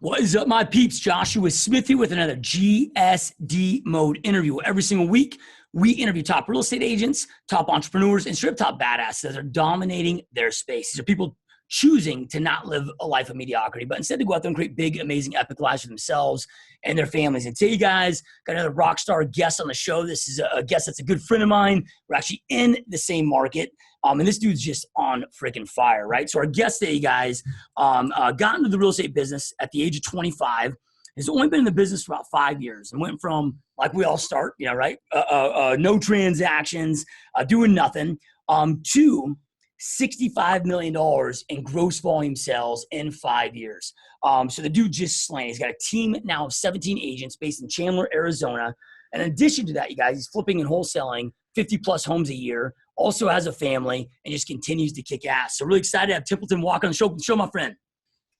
What is up, my peeps? Joshua Smith here with another GSD Mode interview. Every single week, we interview top real estate agents, top entrepreneurs, and straight top badasses that are dominating their space. These are people choosing to not live a life of mediocrity, but instead to go out there and create big, amazing, epic lives for themselves and their families. And today, guys, got another rock star guest on the show. This is a guest that's a good friend of mine. We're actually in the same market. And this dude's just on freaking fire, right? So our guest today, guys, got into the real estate business at the age of 25. Has only been in the business for about 5 years and went from, like we all start, right? No transactions, doing nothing, to $65 million in gross volume sales in 5 years. So the dude just slaying. He's got a team now of 17 agents based in Chandler, Arizona. And in addition to that, you guys, he's flipping and wholesaling 50 plus homes a year, also has a family, and just continues to kick ass. So really excited to have Tempelton Walker on the show, my friend.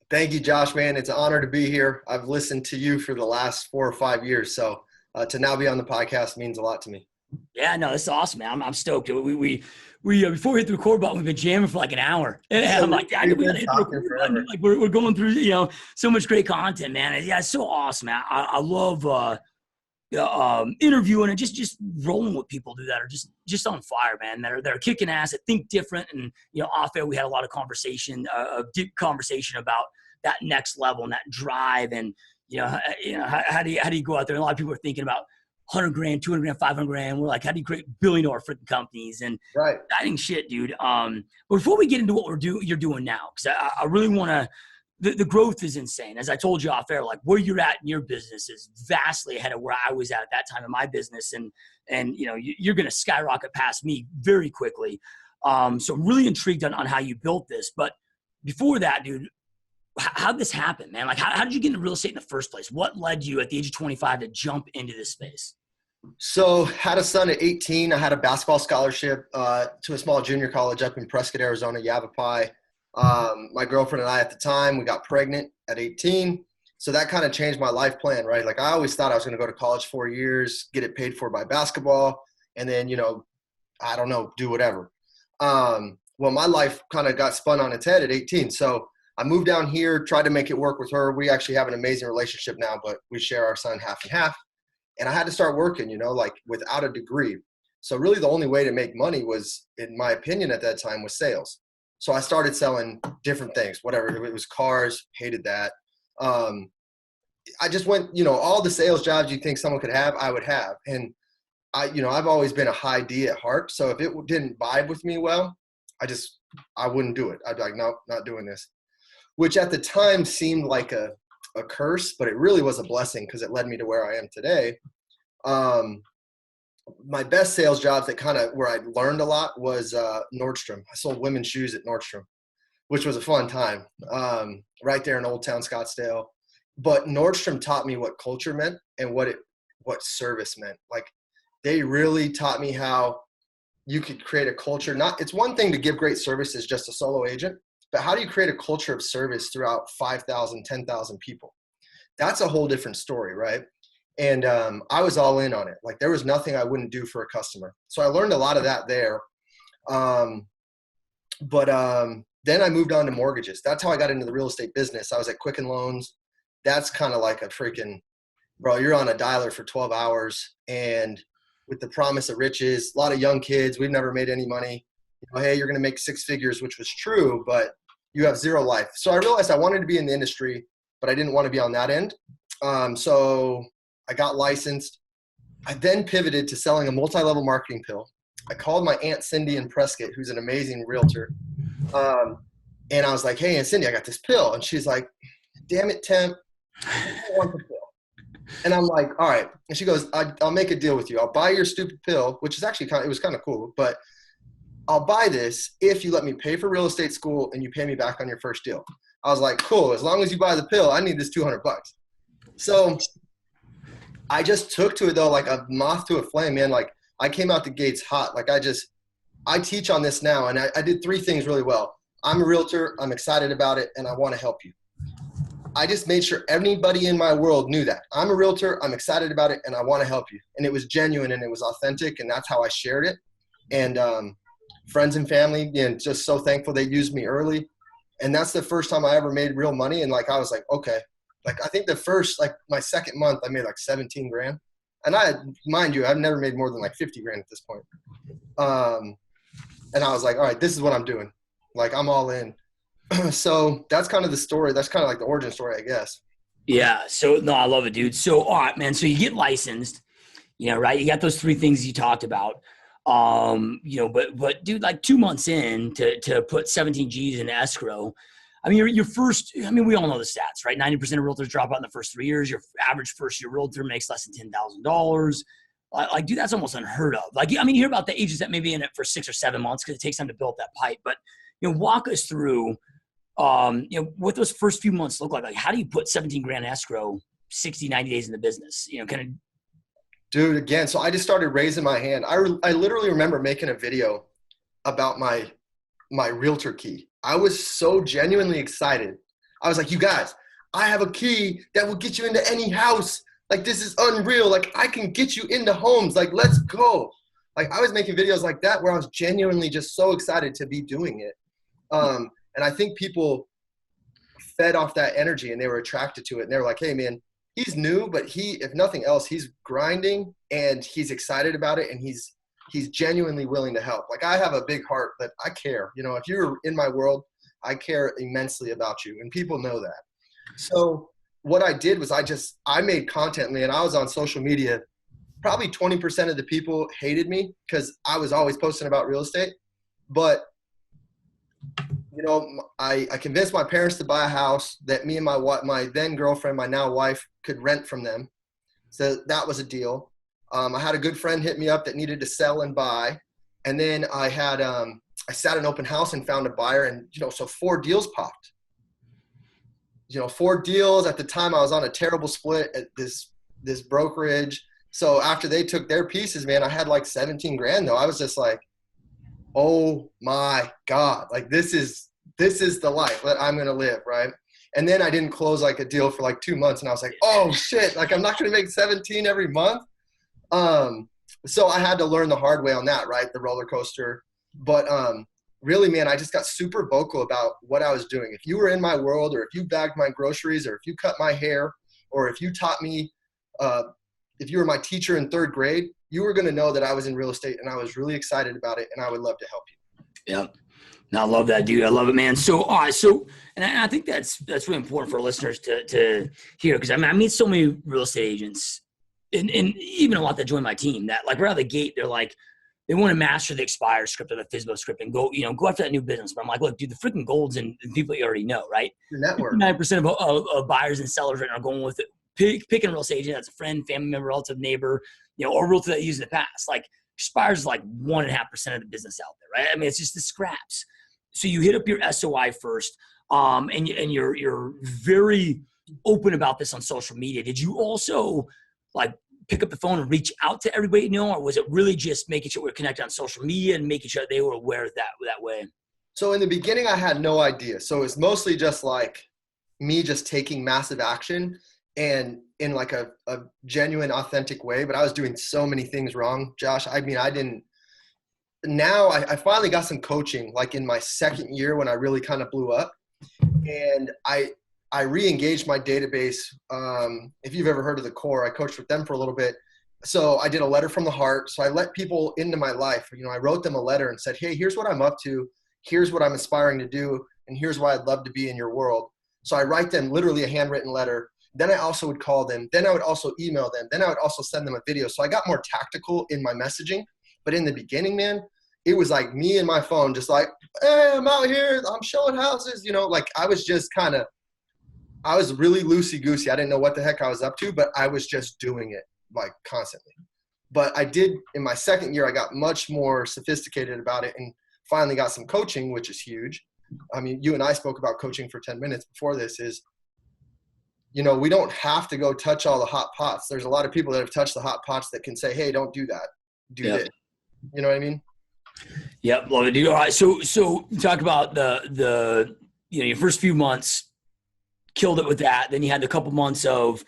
Thank you, Josh, man. It's an honor to be here. I've listened to you for the last 4 or 5 years. So to now be on the podcast means a lot to me. Yeah, no, that's awesome, man. I'm stoked. We before we hit the record button, we've been jamming for like an hour. And I'm like, yeah, we gotta hit the record button. Like we're going through, so much great content, man. Yeah, it's so awesome, man. I love interviewing and just rolling with people that are just on fire, man. That are kicking ass, that think different. And off air we had a lot of deep conversation about that next level and that drive. And how do you go out there? And a lot of people are thinking about 100 grand, 200 grand, 500 grand. We're like, how do you create billion-dollar freaking companies? And right, exciting shit, dude. But before we get into what you're doing now, because I really want to. The growth is insane. As I told you off air, like where you're at in your business is vastly ahead of where I was at that time in my business. And you're going to skyrocket past me very quickly. So I'm really intrigued on how you built this. But before that, dude, how'd this happen, man? Like how did you get into real estate in the first place? What led you at the age of 25 to jump into this space? So had a son at 18. I had a basketball scholarship to a small junior college up in Prescott, Arizona, Yavapai. My girlfriend and I at the time, we got pregnant at 18. So that kind of changed my life plan, right? Like I always thought I was going to go to college 4 years, get it paid for by basketball, and then, I don't know, do whatever. Well, my life kind of got spun on its head at 18. So I moved down here, tried to make it work with her. We actually have an amazing relationship now, but we share our son half and half. And I had to start working, like without a degree. So really the only way to make money was, in my opinion at that time, was sales. So I started selling different things, whatever. It was cars, hated that. I just went, all the sales jobs you think someone could have, I would have. And I've always been a high D at heart. So if it didn't vibe with me well, I wouldn't do it. I'd be like, no, not doing this. Which at the time seemed like a curse, but it really was a blessing because it led me to where I am today. My best sales jobs where I learned a lot was Nordstrom. I sold women's shoes at Nordstrom, which was a fun time, right there in Old Town Scottsdale. But Nordstrom taught me what culture meant and what service meant. Like they really taught me how you could create a culture. It's one thing to give great service as just a solo agent, but how do you create a culture of service throughout 5,000, 10,000 people? That's a whole different story, right? And I was all in on it. Like there was nothing I wouldn't do for a customer. So I learned a lot of that there. But then I moved on to mortgages. That's how I got into the real estate business. I was at Quicken Loans. That's kind of like a freaking, bro, you're on a dialer for 12 hours. And with the promise of riches, a lot of young kids, we've never made any money. Hey, you're going to make 6 figures, which was true, but you have zero life. So I realized I wanted to be in the industry, but I didn't want to be on that end. So I got licensed. I then pivoted to selling a multi-level marketing pill. I called my Aunt Cindy in Prescott, who's an amazing realtor. And I was like, hey, Aunt Cindy, I got this pill. And she's like, damn it, Temp, I don't want the pill. And I'm like, all right. And she goes, I'll make a deal with you. I'll buy your stupid pill, which is actually it was kind of cool, but I'll buy this if you let me pay for real estate school and you pay me back on your first deal. I was like, cool. As long as you buy the pill, I need this $200. So I just took to it though, like a moth to a flame, man. Like I came out the gates hot. Like I teach on this now. And I did 3 things really well. I'm a realtor. I'm excited about it. And I want to help you. I just made sure anybody in my world knew that. I'm a realtor. I'm excited about it. And I want to help you. And it was genuine and it was authentic. And that's how I shared it. And friends and family, and just so thankful they used me early. And that's the first time I ever made real money. And like, I was like, okay, Like I think the first, like my second month, I made like 17 grand. And mind you, I've never made more than like 50 grand at this point. And I was like, all right, this is what I'm doing. Like I'm all in. So that's kind of the story. That's kind of like the origin story, I guess. Yeah. So no, I love it, dude. So, all right, man. So you get licensed, right? You got those three things you talked about. But dude, like 2 months in to put 17 G's in escrow. I mean, your first, I mean, we all know the stats, right? 90% of realtors drop out in the first 3 years. Your average first year realtor makes less than $10,000. Like, dude, that's almost unheard of. Like, I mean, you hear about the agents that may be in it for 6 or 7 months because it takes time to build that pipe. But, walk us through, what those first few months look like. Like, how do you put 17 grand escrow 60, 90 days in the business? Kind of. Dude, again, so I just started raising my hand. I literally remember making a video about my realtor key. I was so genuinely excited. I was like, you guys, I have a key that will get you into any house. Like, this is unreal. Like, I can get you into homes. Like, let's go. Like, I was making videos like that where I was genuinely just so excited to be doing it. And I think people fed off that energy and they were attracted to it. And they were like, hey, man, he's new, but if nothing else, he's grinding and he's excited about it. And he's genuinely willing to help. Like I have a big heart that I care, if you're in my world, I care immensely about you and people know that. So what I did was I made content, man. I was on social media. Probably 20% of the people hated me because I was always posting about real estate, but I convinced my parents to buy a house that me and my then girlfriend, my now wife, could rent from them. So that was a deal. I had a good friend hit me up that needed to sell and buy. And then I sat an open house and found a buyer and, so 4 deals popped. 4 deals. At the time I was on a terrible split at this brokerage. So after they took their pieces, man, I had like 17 grand though. I was just like, oh my God, like this is the life that I'm going to live. Right. And then I didn't close like a deal for like 2 months and I was like, oh shit, like I'm not going to make 17 every month. So I had to learn the hard way on that, right? The roller coaster. But really, man, I just got super vocal about what I was doing. If you were in my world or if you bagged my groceries or if you cut my hair or if you taught me, if you were my teacher in 3rd grade, you were going to know that I was in real estate and I was really excited about it and I would love to help you. Yep. No, I love that, dude. I love it, man. So, all right. So, and I think that's really important for listeners to hear. Cause I meet so many real estate agents and even a lot that join my team that like right out of the gate, they're like, they want to master the Expire script or the FSBO script and go after that new business. But I'm like, look, dude, the freaking gold's in people you already know, right? Your network. 9% of buyers and sellers right now are going with it. Picking a real estate agent that's a friend, family member, relative, neighbor, or a realtor that you used in the past. Like Expires is like 1.5% of the business out there, right? I mean, it's just the scraps. So you hit up your SOI first, and you're very open about this on social media. Did you also like pick up the phone and reach out to everybody you know, or was it really just making sure we're connected on social media and making sure they were aware of that way? So in the beginning, I had no idea. So it's mostly just like me just taking massive action and in like a genuine, authentic way. But I was doing so many things wrong, Josh. I mean, now I finally got some coaching like in my 2nd year when I really kind of blew up. And I re-engaged my database. If you've ever heard of the Core, I coached with them for a little bit. So I did a letter from the heart. So I let people into my life. I wrote them a letter and said, hey, here's what I'm up to. Here's what I'm aspiring to do. And here's why I'd love to be in your world. So I write them literally a handwritten letter. Then I also would call them. Then I would also email them. Then I would also send them a video. So I got more tactical in my messaging. But in the beginning, man, it was like me and my phone just like, hey, I'm out here. I'm showing houses. Like I was just I was really loosey-goosey. I didn't know what the heck I was up to, but I was just doing it like constantly. But I did in my 2nd year, I got much more sophisticated about it and finally got some coaching, which is huge. I mean, you and I spoke about coaching for 10 minutes before this is, we don't have to go touch all the hot pots. There's a lot of people that have touched the hot pots that can say, hey, don't do that. Do this. You know what I mean? Yep. Love it, dude. All right. So talk about the your first few months, killed it with that. Then you had a couple months of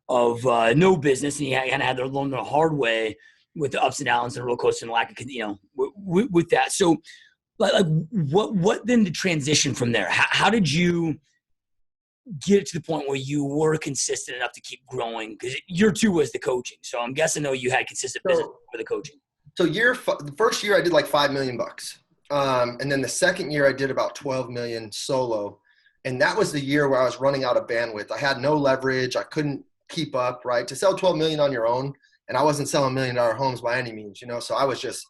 no business, and you kind of had to learn the hard way with the ups and downs and the roller coaster and lack of, with that. So like what then the transition from there? How did you get it to the point where you were consistent enough to keep growing? Because year 2 was the coaching. So I'm guessing though you had consistent business for the coaching. So the first year I did like $5 million bucks. And then the second year I did about 12 million solo. And that was the year where I was running out of bandwidth. I had no leverage. I couldn't keep up, right? To sell 12 million on your own. And I wasn't selling $1 million homes by any means, you know? So I was just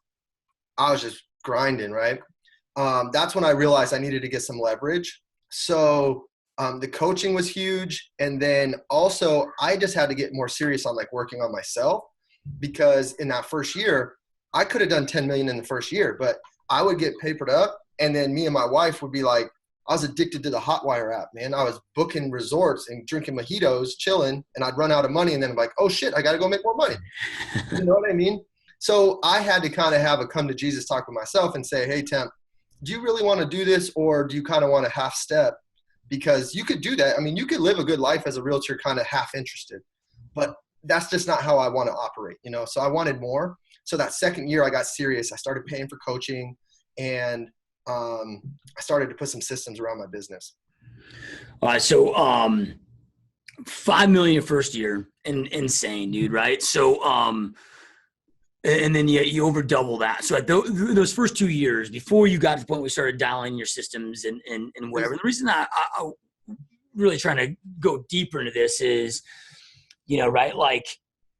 grinding, right? That's when I realized I needed to get some leverage. So the coaching was huge. And then also I just had to get more serious on like working on myself, because in that first year, I could have done 10 million in the first year, but I would get papered up. And then me and my wife would be like, I was addicted to the Hotwire app, man. I was booking resorts and drinking mojitos, chilling, and I'd run out of money. And then I'm like, oh shit, I got to go make more money. You know what I mean? So I had to kind of have a come to Jesus talk with myself and say, hey, Temp, do you really want to do this? Or do you kind of want to half step? Because you could do that. I mean, you could live a good life as a realtor, kind of half interested, but that's just not how I want to operate, you know? So I wanted more. So that second year I got serious. I started paying for coaching, and I started to put some systems around my business. All right. So, 5 million first year, insane, dude. Right. So, and then you over double that. So at those first 2 years before you got to the point where we started dialing your systems and whatever, and the reason I really trying to go deeper into this is, you know, right. Like,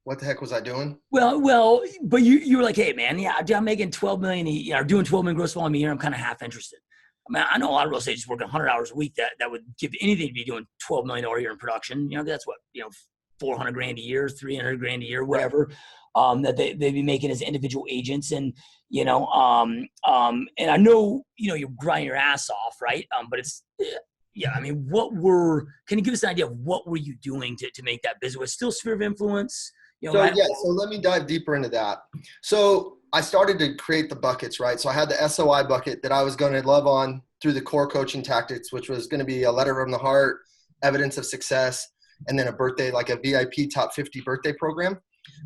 what the heck was I doing? Well, but you were like, hey man, yeah, I'm making 12 million, doing 12 million gross volume a year. I'm kind of half interested. I mean, I know a lot of real estate agents working 100 hours a week that would give anything to be doing $12 million a year in production. You know, that's what, you know, 400 grand a year, 300 grand a year, whatever, that they'd be making as individual agents. And, you know, and I know, you know, you grind your ass off, right? But it's, yeah, I mean, can you give us an idea of what were you doing to make that business? Was it still sphere of influence? You know, so let me dive deeper into that. So I started to create the buckets, right? So I had the SOI bucket that I was going to love on through the core coaching tactics, which was going to be a letter from the heart, evidence of success, and then a birthday, like a VIP top 50 birthday program,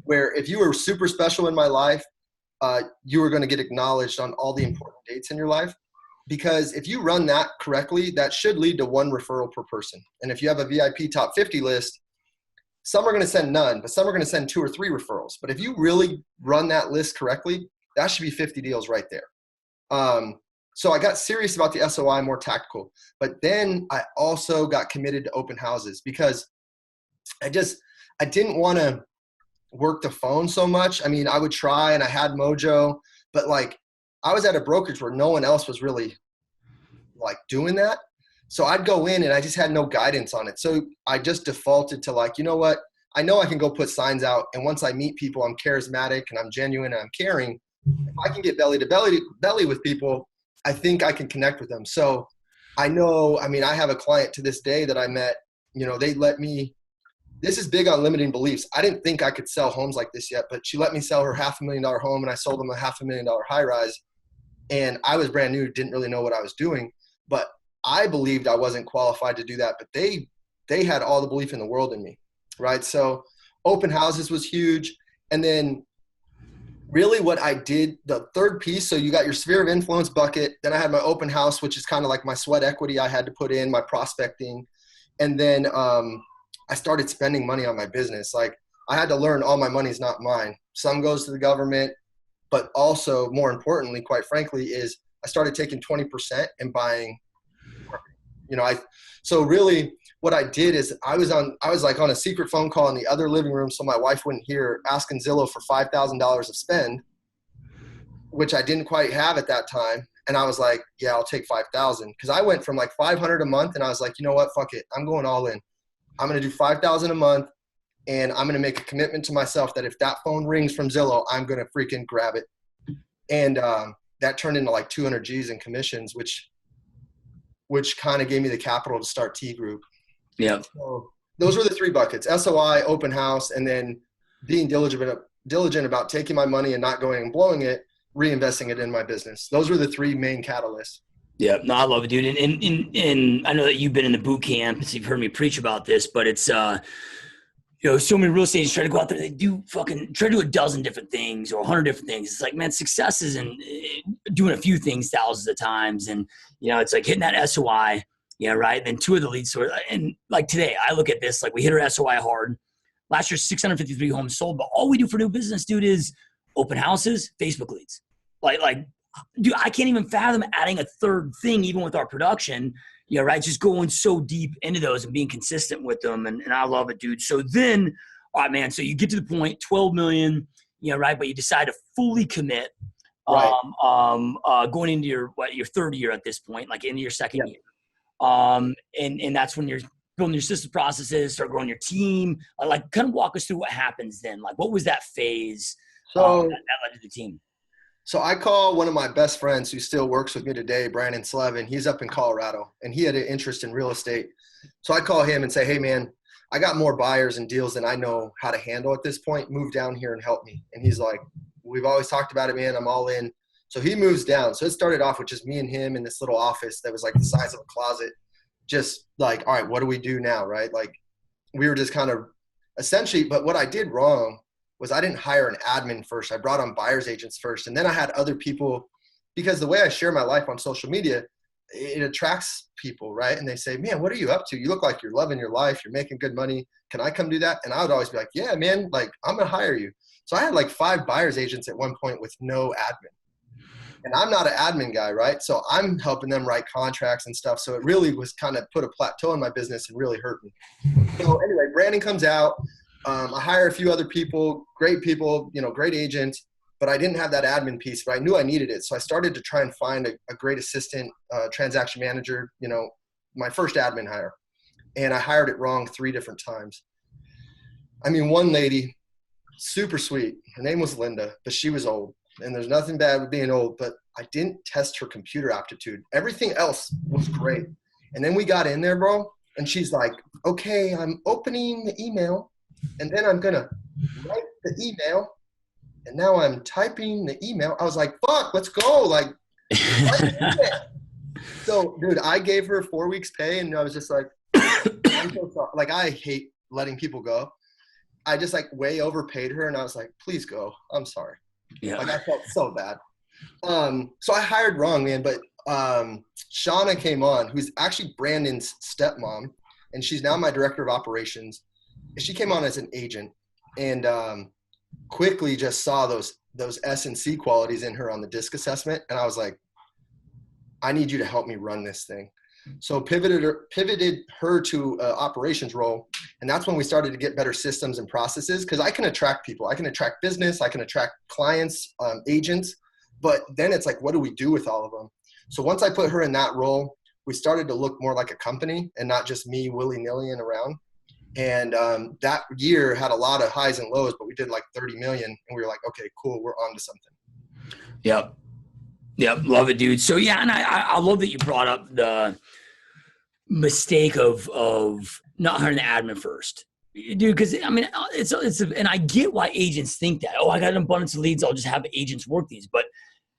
where if you were super special in my life, you were going to get acknowledged on all the important dates in your life. Because if you run that correctly, that should lead to 1 referral per person. And if you have a VIP top 50 list, some are going to send none, but some are going to send 2 or 3 referrals. But if you really run that list correctly, that should be 50 deals right there. So I got serious about the SOI, more tactical. But then I also got committed to open houses, because I didn't want to work the phone so much. I mean, I would try, and I had mojo, but like I was at a brokerage where no one else was really like doing that. So I'd go in and I just had no guidance on it. So I just defaulted to like, you know what? I know I can go put signs out. And once I meet people, I'm charismatic and I'm genuine and I'm caring. If I can get belly to belly with people, I think I can connect with them. So I know, I mean, I have a client to this day that I met, you know, they let me, this is big on limiting beliefs. I didn't think I could sell homes like this yet, but she let me sell her $500,000 home, and I sold them a $500,000 high rise. And I was brand new, didn't really know what I was doing, but I believed I wasn't qualified to do that, but they had all the belief in the world in me, right? So open houses was huge. And then really what I did, the third piece, so you got your sphere of influence bucket. Then I had my open house, which is kind of like my sweat equity I had to put in, my prospecting. And then I started spending money on my business. Like I had to learn all my money's not mine. Some goes to the government, but also more importantly, quite frankly, is I started taking 20% and buying. You know, so really what I did is I was like on a secret phone call in the other living room so my wife wouldn't hear, asking Zillow for $5,000 of spend, which I didn't quite have at that time. And I was like, yeah, I'll take 5,000. Cause I went from like 500 a month and I was like, you know what, fuck it. I'm going all in. I'm going to do 5,000 a month, and I'm going to make a commitment to myself that if that phone rings from Zillow, I'm going to freaking grab it. And that turned into like 200 G's in commissions, which kind of gave me the capital to start T Group. Yeah. So those were the 3 buckets: SOI, open house, and then being diligent about taking my money and not going and blowing it, reinvesting it in my business. Those were the 3 main catalysts. Yeah, no, I love it, dude. And I know that you've been in the boot camp, so you've heard me preach about this, but it's, you know, so many real estate agents try to go out there, they try to do a dozen different things or 100 different things. It's like, man, success isn't doing a few things thousands of times. And, you know, it's like hitting that SOI, Yeah, right. Then 2 of the lead sources. And like today, I look at this, like we hit our SOI hard. Last year, 653 homes sold, but all we do for new business, dude, is open houses, Facebook leads. Like, dude, I can't even fathom adding a third thing, even with our production. Yeah, right. Just going so deep into those and being consistent with them. And I love it, dude. So then, all right, man. So you get to the point, 12 million, right. But you decide to fully commit, Right. going into your third year at this point, like into your second Yep. year. And that's when you're building your system processes, start growing your team. Like, kind of walk us through what happens then. Like, what was that phase So, that led to the team? so I call one of my best friends who still works with me today, Brandon Slevin. He's up in Colorado, and he had an interest in real estate. So I call him and say, hey, man, I got more buyers and deals than I know how to handle at this point. Move down here and help me. And he's like, we've always talked about it, man. I'm all in. So he moves down. So it started off with just me and him in this little office that was like the size of a closet. Just like, all right, what do we do now, right? Like, we were just kind of essentially, but what I did wrong was I didn't hire an admin first. I brought on buyer's agents first. And then I had other people, because the way I share my life on social media, it attracts people, right? And they say, man, what are you up to? You look like you're loving your life. You're making good money. Can I come do that? And I would always be like, yeah, man, like, I'm going to hire you. So I had like 5 buyer's agents at one point with no admin. And I'm not an admin guy, right? So I'm helping them write contracts and stuff. So it really was kind of put a plateau in my business and really hurt me. So anyway, Brandon comes out. I hire a few other people, great agents, but I didn't have that admin piece, but I knew I needed it. So I started to try and find a great assistant, transaction manager, my first admin hire. And I hired it wrong 3 different times. I mean, one lady, super sweet. Her name was Linda, but she was old. And there's nothing bad with being old, but I didn't test her computer aptitude. Everything else was great. And then we got in there, bro, and she's like, okay, I'm opening the email, and then I'm going to write the email, and now I'm typing the email. I was like, fuck, let's go. Like, so, dude, I gave her 4 weeks pay, and I was just like, I'm so sorry. Like, I hate letting people go. I just, like, way overpaid her, and I was like, please go. I'm sorry. Yeah. Like, I felt so bad. So I hired wrong, man. But Shauna came on, who's actually Brandon's stepmom, and she's now my director of operations. She came on as an agent, and quickly just saw those S&C qualities in her on the DISC assessment, and I was like, I need you to help me run this thing. So pivoted her to operations role. And that's when we started to get better systems and processes, because I can attract people. I can attract business. I can attract clients, agents. But then it's like, what do we do with all of them? So once I put her in that role, we started to look more like a company and not just me willy-nilly around. And that year had a lot of highs and lows, but we did like 30 million. And we were like, okay, cool. We're on to something. Yep. Love it, dude. So yeah, and I love that you brought up the mistake of not hiring the admin first, dude. Because I mean, and I get why agents think that. Oh, I got an abundance of leads, I'll just have agents work these. But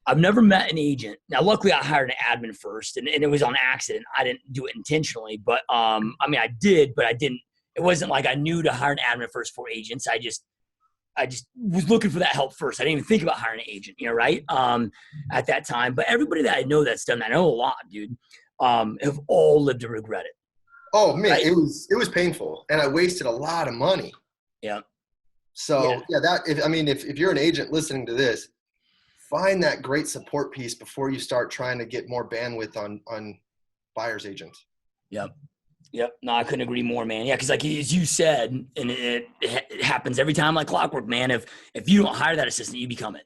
I've never met an agent. Now, luckily, I hired an admin first, and it was on accident. I didn't do it intentionally, but I mean, I did, but I didn't. It wasn't like I knew to hire an admin first for agents. I just was looking for that help first. I didn't even think about hiring an agent, right? At that time. But everybody that I know that's done that, I know a lot, dude, have all lived to regret it. Oh man, right? it was painful, and I wasted a lot of money. Yeah. So if you're an agent listening to this, find that great support piece before you start trying to get more bandwidth on buyer's agents. Yep. No, I couldn't agree more, man. Yeah, because like as you said, and it happens every time like clockwork, man. If you don't hire that assistant, you become it.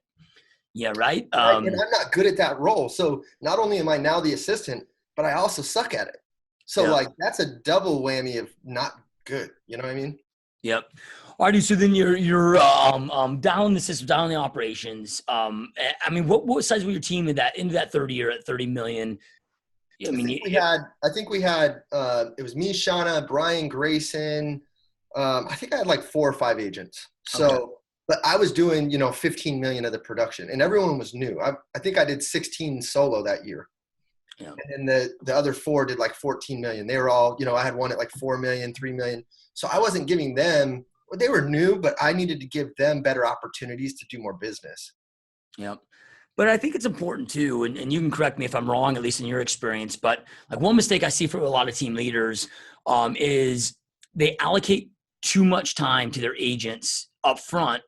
Yeah, right? And I'm not good at that role. So not only am I now the assistant, but I also suck at it. So like that's a double whammy of not good. You know what I mean? Yep. All right, dude. So then you're down the system, down the operations. I mean, what size was your team into that 30 year at 30 million? I think we had it was me, Shauna, Brian, Grayson. I think I had like 4 or 5 agents. So, okay. But I was doing, 15 million of the production, and everyone was new. I think I did 16 solo that year. Yeah. And then the other 4 did like 14 million. They were all, I had one at like 4 million, 3 million. So I wasn't giving them, they were new, but I needed to give them better opportunities to do more business. Yep. But I think it's important too, and you can correct me if I'm wrong, at least in your experience, but like one mistake I see for a lot of team leaders is they allocate too much time to their agents up front.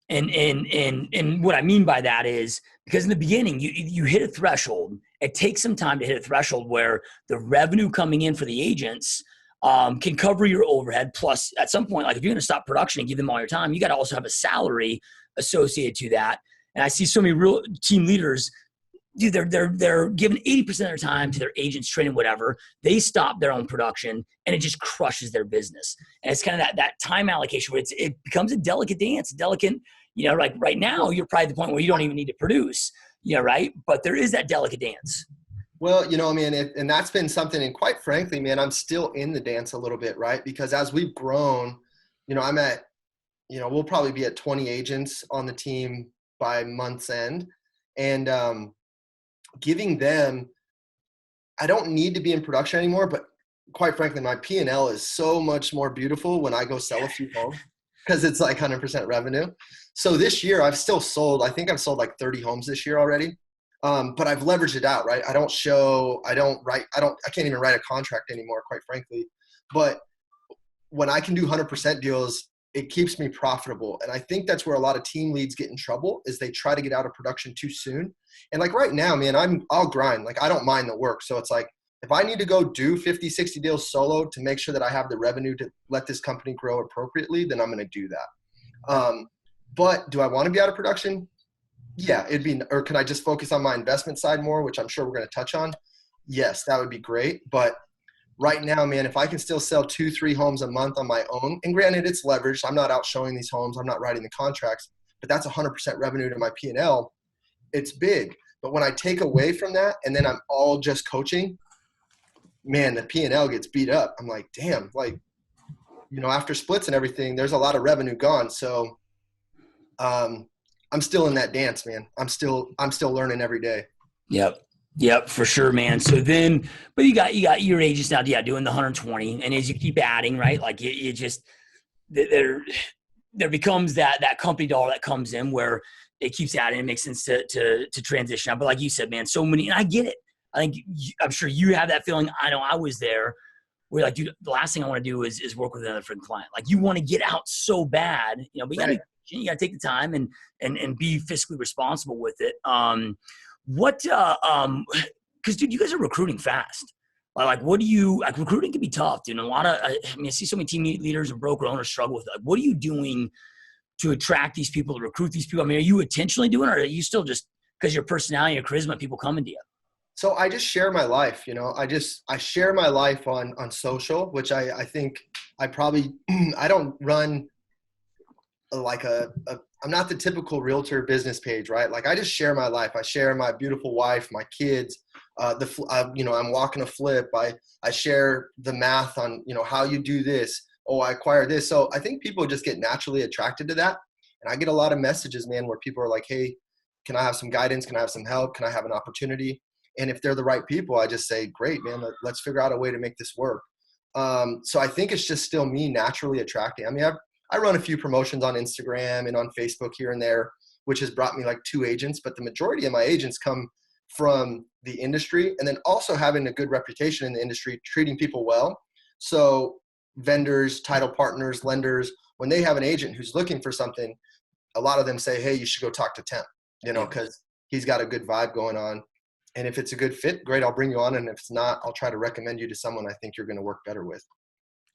And what I mean by that is because in the beginning you hit a threshold. It takes some time to hit a threshold where the revenue coming in for the agents can cover your overhead. Plus, at some point, like if you're going to stop production and give them all your time, you got to also have a salary associated to that. And I see so many real team leaders, dude, they're giving 80% of their time to their agents, training, whatever. They stop their own production, and it just crushes their business. And it's kind of that time allocation where it becomes a delicate dance, like right now, you're probably at the point where you don't even need to produce, right? But there is that delicate dance. Well, man, and that's been something, and quite frankly, man, I'm still in the dance a little bit, right? Because as we've grown, I'm at, we'll probably be at 20 agents on the team by month's end. And giving them, I don't need to be in production anymore, but quite frankly, my P&L is so much more beautiful when I go sell a few homes because it's like 100% revenue. So this year I think I've sold like 30 homes this year already. But I've leveraged it out, right? I can't even write a contract anymore, quite frankly. But when I can do 100% deals, it keeps me profitable. And I think that's where a lot of team leads get in trouble is they try to get out of production too soon. And like right now, man, I'll grind. Like I don't mind the work. So it's like, if I need to go do 50, 60 deals solo to make sure that I have the revenue to let this company grow appropriately, then I'm going to do that. But do I want to be out of production? Yeah, or can I just focus on my investment side more, which I'm sure we're going to touch on? Yes, that would be great. But right now, man, if I can still sell 2-3 homes a month on my own, and granted it's leveraged, I'm not out showing these homes, I'm not writing the contracts, but that's 100% revenue to my P&L. It's big. But when I take away from that and then I'm all just coaching, man, the P&L gets beat up. I'm like, damn, like, after splits and everything, there's a lot of revenue gone. So I'm still in that dance, man. I'm still learning every day. Yep, for sure, man. So then, but you got your agents now, doing the 120, and as you keep adding, right, like you just there becomes that company dollar that comes in where it keeps adding. It makes sense to transition out. But like you said, man, so many, and I get it. I'm sure you have that feeling. I know I was there. Where like, dude, the last thing I want to do is work with another freaking client. Like you want to get out so bad, but you got to take the time and be fiscally responsible with it. Because dude, you guys are recruiting fast. Like, what do you, like recruiting can be tough, dude. And I see so many team leaders and broker owners struggle with it. Like, what are you doing to attract these people, to recruit these people? I mean, are you intentionally doing it, or are you still just because your personality and your charisma, people coming to you? So I just share my life, I share my life on social, which I think I probably, I don't run like I'm not the typical realtor business page, right? Like I just share my life. I share my beautiful wife, my kids, I'm walking a flip. I share the math on, how you do this. Oh, I acquire this. So I think people just get naturally attracted to that. And I get a lot of messages, man, where people are like, hey, can I have some guidance? Can I have some help? Can I have an opportunity? And if they're the right people, I just say, great, man, let's figure out a way to make this work. So I think it's just still me naturally attracting. I mean, I run a few promotions on Instagram and on Facebook here and there, which has brought me like 2 agents, but the majority of my agents come from the industry and then also having a good reputation in the industry, treating people well. So vendors, title partners, lenders, when they have an agent who's looking for something, a lot of them say, hey, you should go talk to Temp, because he's got a good vibe going on. And if it's a good fit, great, I'll bring you on. And if it's not, I'll try to recommend you to someone I think you're going to work better with.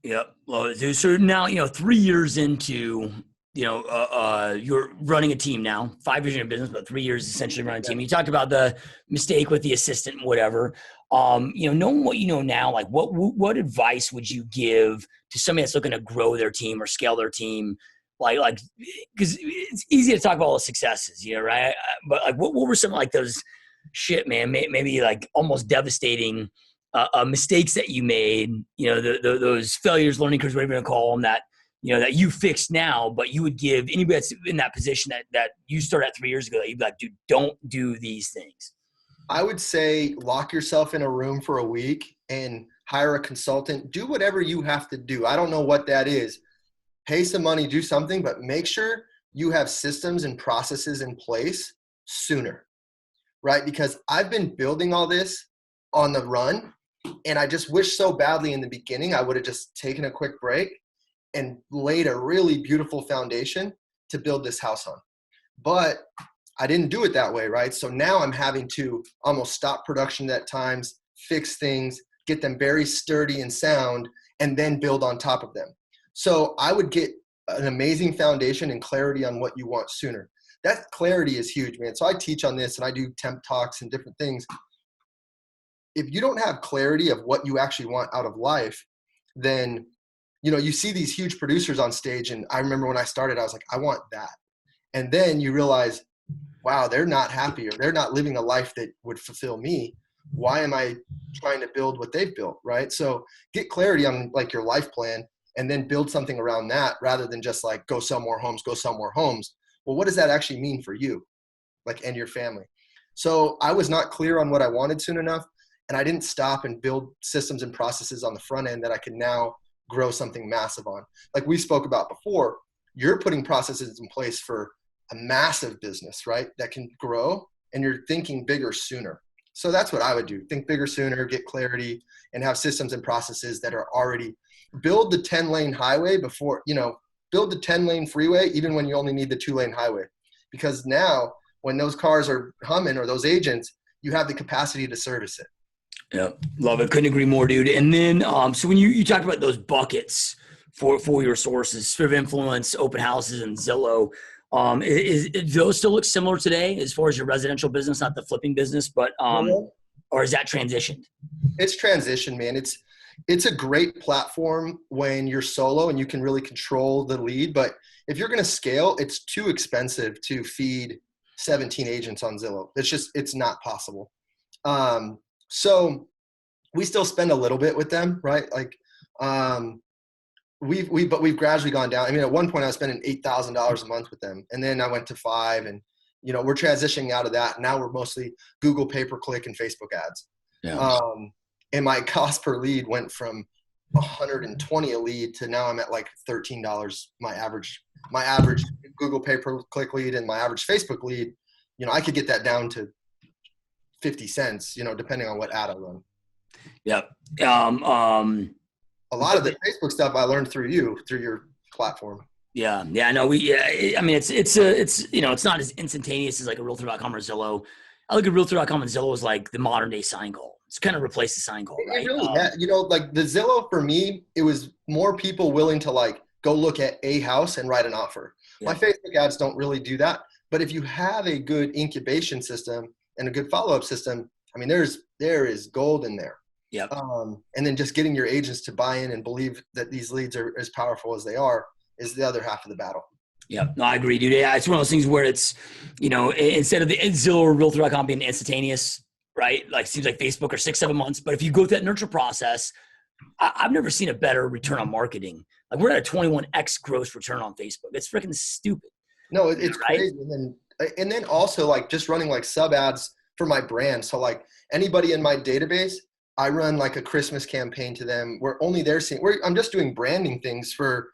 Yep. Well, so now, 3 years into, you're running a team now, 5 years in your business, but 3 years essentially running a team. You talked about the mistake with the assistant, whatever. Knowing what you know now, like what advice would you give to somebody that's looking to grow their team or scale their team? Like, because it's easy to talk about all the successes, right? But like, what were some like those shit, man, maybe like almost devastating mistakes that you made, those failures, learning curves, whatever you want to call them, that you fixed now, but you would give anybody that's in that position that you started at 3 years ago, that you'd be like, dude, don't do these things? I would say lock yourself in a room for a week and hire a consultant. Do whatever you have to do. I don't know what that is. Pay some money, do something, but make sure you have systems and processes in place sooner. right? Because I've been building all this on the run, and I just wish so badly in the beginning I would have just taken a quick break and laid a really beautiful foundation to build this house on. But I didn't do it that way, right? So now I'm having to almost stop production at times, fix things, get them very sturdy and sound, and then build on top of them. So I would get an amazing foundation and clarity on what you want sooner. That clarity is huge, man. So I teach on this and I do temp talks and different things. If you don't have clarity of what you actually want out of life, then, you know, you see these huge producers on stage. And I remember when I started, I was like, I want that. And then you realize, wow, they're not happy, or they're not living a life that would fulfill me. Why am I trying to build what they've built, right? So get clarity on like your life plan and then build something around that rather than just like go sell more homes, go sell more homes. Well, what does that actually mean for you, like, and your family? So I was not clear on what I wanted soon enough, and I didn't stop and build systems and processes on the front end that I can now grow something massive on. Like we spoke about before, you're putting processes in place for a massive business, right? That can grow, and you're thinking bigger sooner. So that's what I would do. Think bigger sooner, get clarity, and have systems and processes that are already build the 10-lane highway before, you know, build the 10-lane freeway, even when you only need the 2-lane highway. Because now when those cars are humming, or those agents, you have the capacity to service it. Yeah. Love it. Couldn't agree more, dude. And then, so when you talked about those buckets for your sources, sphere of influence, open houses, and Zillow, do those still look similar today as far as your residential business, not the flipping business, but, or is that transitioned? It's transitioned, man. It's a great platform when you're solo and you can really control the lead. But if you're going to scale, it's too expensive to feed 17 agents on Zillow. It's not possible. So we still spend a little bit with them, right? Like, but we've gradually gone down. I mean, at one point I was spending $8,000 a month with them, and then I went to 5, and, you know, we're transitioning out of that. Now we're mostly Google pay-per-click and Facebook ads. Yeah. And my cost per lead went from 120 a lead to now I'm at like $13. My average Google pay-per-click lead and my average Facebook lead, you know, I could get that down to 50 cents, you know, depending on what ad I run. Yep. A lot of the Facebook stuff I learned through your platform. Yeah. I know. I mean, it's, you know, it's not as instantaneous as like a Realtor.com or Zillow. I look at Realtor.com and Zillow as like the modern day sign call. It's kind of replaced the sign call, right? Really, you know, like the Zillow for me, it was more people willing to like go look at a house and write an offer. Yeah. My Facebook ads don't really do that. But if you have a good incubation system and a good follow-up system, I mean, there is gold in there. Yep. And then just getting your agents to buy in and believe that these leads are as powerful as they are is the other half of the battle. Yeah, no, I agree, dude. Yeah, it's one of those things where it's, you know, instead of the Zillow or Realtor.com being instantaneous, right? Like, seems like Facebook or 6-7 months. But if you go through that nurture process, I've never seen a better return on marketing. Like, we're at a 21x gross return on Facebook. It's freaking stupid. No, it's right? Crazy. And then also like just running like sub ads for my brand. So like anybody in my database, I run like a Christmas campaign to them where only they're seeing, I'm just doing branding things for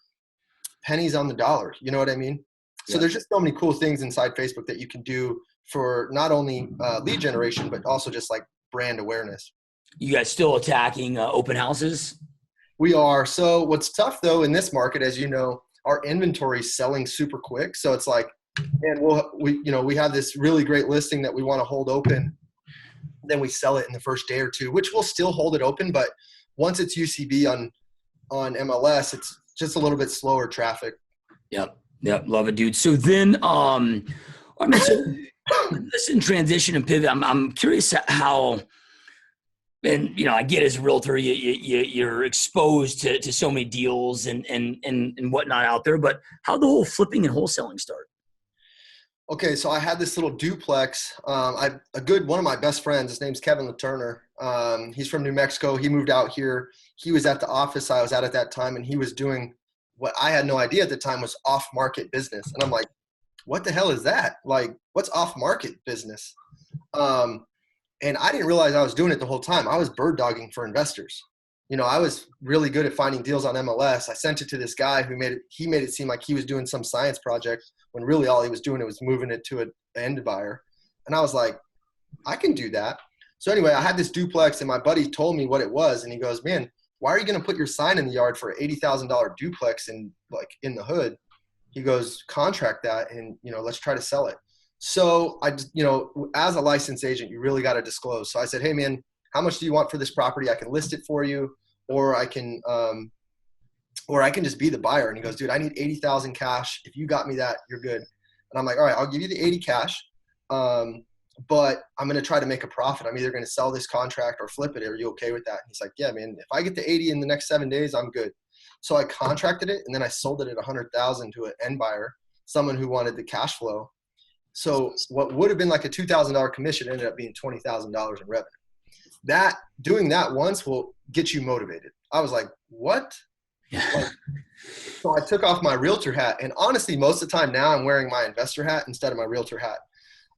pennies on the dollar. You know what I mean? So there's just so many cool things inside Facebook that you can do for not only lead generation, but also just like brand awareness. You guys still attacking open houses? We are. So what's tough though in this market, as you know, our inventory is selling super quick. So it's like, man, we have this really great listing that we want to hold open. Then we sell it in the first day or two, which we'll still hold it open. But once it's UCB on MLS, it's just a little bit slower traffic. Yep. Love it, dude. So then, I mean, so this in transition and pivot, I'm curious how, and, you know, I get as a realtor, you're exposed to so many deals and whatnot out there, but how the whole flipping and wholesaling start? Okay, so I had this little duplex. One of my best friends, his name's Kevin LaTurner. He's from New Mexico. He moved out here. He was at the office I was at that time, and he was doing what I had no idea at the time was off-market business. And I'm like, what the hell is that? Like, what's off-market business? And I didn't realize I was doing it the whole time. I was bird dogging for investors. You know, I was really good at finding deals on MLS. I sent it to this guy who made it seem like he was doing some science project when really all he was doing was moving it to an end buyer. And I was like, I can do that. So anyway, I had this duplex and my buddy told me what it was. And he goes, man, why are you going to put your sign in the yard for an $80,000 duplex in the hood? He goes, contract that and, let's try to sell it. So I just, as a licensed agent, you really got to disclose. So I said, hey man, how much do you want for this property? I can list it for you, or I can just be the buyer. And he goes, dude, I need 80,000 cash. If you got me that, you're good. And I'm like, all right, I'll give you the 80 cash. But I'm going to try to make a profit. I'm either going to sell this contract or flip it. Are you okay with that? And he's like, yeah, man, if I get to 80 in the next 7 days, I'm good. So I contracted it and then I sold it at 100,000 to an end buyer, someone who wanted the cash flow. So what would have been like a $2,000 commission ended up being $20,000 in revenue. Doing that once will get you motivated. I was like, what? So I took off my realtor hat, and honestly, most of the time now I'm wearing my investor hat instead of my realtor hat.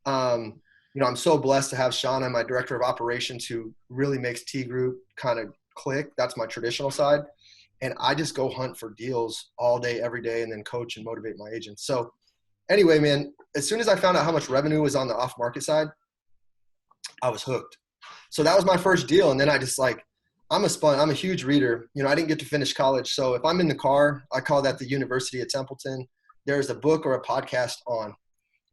I'm so blessed to have Shauna, my director of operations, who really makes T Group kind of click. That's my traditional side. And I just go hunt for deals all day, every day, and then coach and motivate my agents. So anyway, man, as soon as I found out how much revenue was on the off market side, I was hooked. So that was my first deal. And then I just I'm a huge reader. I didn't get to finish college. So if I'm in the car, I call that the University of Tempelton. There's a book or a podcast on.